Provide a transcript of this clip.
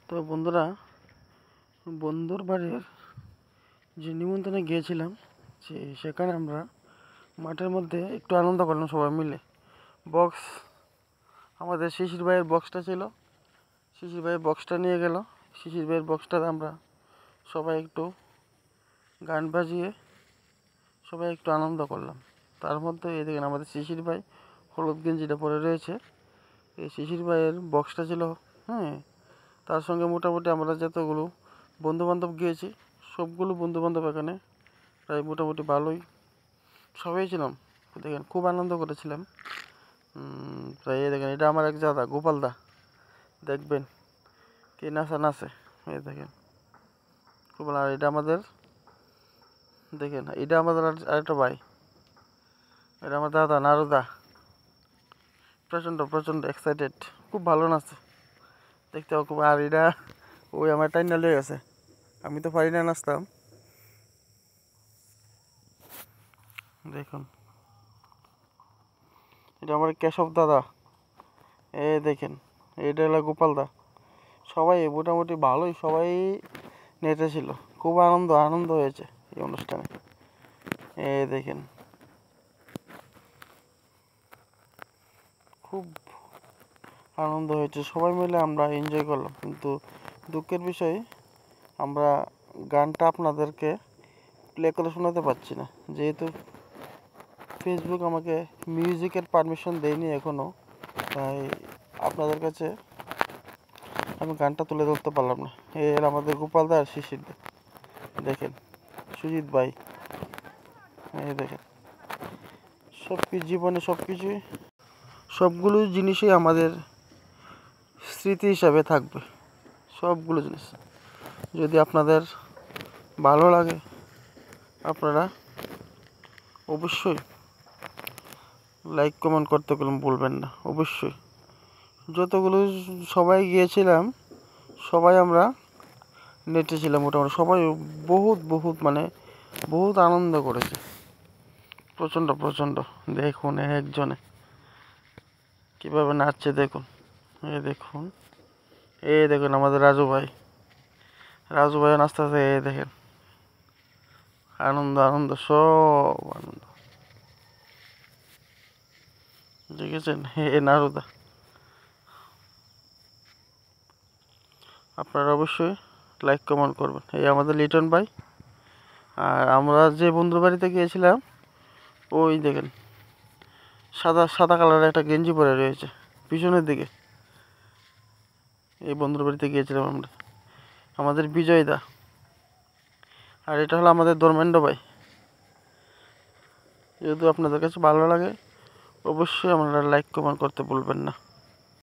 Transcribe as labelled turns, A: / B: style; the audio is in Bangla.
A: তো বন্ধুরা, বন্ধুর বাড়ির যে নিমন্ত্রণে গিয়েছিলাম, সেখানে আমরা মাঠের মধ্যে একটু আনন্দ করলাম সবাই মিলে। বক্স, আমাদের শিশির ভাইয়ের বক্সটা ছিল, শিশির ভাইয়ের বক্সটা নিয়ে গেল। শিশির ভাইয়ের বক্সটাতে আমরা সবাই একটু গান বাজিয়ে সবাই একটু আনন্দ করলাম। তার মধ্যে এই দেখেন আমাদের শিশির ভাই হলুদ গেঞ্জিটা পরে রয়েছে। এই শিশির ভাইয়ের বক্সটা ছিল, হ্যাঁ। তার সঙ্গে মোটামুটি আমরা যতগুলো বন্ধুবান্ধব গিয়েছি, সবগুলো বন্ধুবান্ধব এখানে প্রায় মোটামুটি ভালোই সবাই ছিলাম। দেখেন খুব আনন্দ করেছিলাম। প্রায় এই দেখেন, এটা আমার এক দাদা গোপাল দা, দেখবেন কি নাচে। এই দেখেন খুব ভালো। আর এটা আমাদের, দেখেন এটা আমাদের আরেকটা ভাই, এটা আমার দাদা নারুদা, প্রচণ্ড এক্সাইটেড, খুব ভালো নাচে, দেখতে খুব। আর এটা ওই আমার টাইম লেগে গেছে, আমি তো পারি না নাচতাম। দেখুন এটা আমার কেশব দাদা, এই দেখেন এটা হলো গোপাল দা। সবাই মোটামুটি ভালোই, সবাই নেচেছিল, খুব আনন্দ হয়েছে এই অনুষ্ঠানে। এই দেখেন খুব আনন্দ হয়েছে, সবাই মিলে আমরা এনজয় করলাম। কিন্তু দুঃখের বিষয়, আমরা গানটা আপনাদেরকে প্লে করে শোনাতে পারছি না, যেহেতু ফেসবুক আমাকে মিউজিকের পারমিশন দেয়নি এখনও। তাই আপনাদের কাছে আমি গানটা তুলে ধরতে পারলাম না। এর আমাদের গোপালদা আর শিশির দা, দেখেন সুজিত ভাই, এই দেখেন জীবনে সবগুলো জিনিসই আমাদের স্মৃতি হিসাবে থাকবে, সবগুলো জিনিস। যদি আপনাদের ভালো লাগে, আপনারা অবশ্যই লাইক কমেন্ট করতে ভুলবেন না। অবশ্যই যতগুলো সবাই গিয়েছিলাম, সবাই আমরা নেচেছিলাম মোটামুটি, সবাই বহুত আনন্দ করেছে, প্রচণ্ড। দেখুন একজনে কীভাবে নাচছে, দেখুন এই দেখুন আমাদের রাজু ভাই নাচতেছে, এই দেখেন আনন্দ সব আনন্দ, দেখেছেন। নারুদা, আপনারা অবশ্যই লাইক কমেন্ট করবেন। এই আমাদের লিটন ভাই। আর আমরা যে বন্ধুর বাড়িতে গিয়েছিলাম, ওই দেখেন সাদা কালারের একটা গেঞ্জি পরে রয়েছে পিছনের দিকে। এই বন্ধুর বাড়িতে গিয়েছিলাম আমরা, আমাদের বিজয় দা। আর এটা হলো আমাদের ধর্মেন্দ্র ভাই। যেহেতু আপনাদের কাছে ভালো লাগে, অবশ্যই আপনারা লাইক কমেন্ট করতে ভুলবেন না।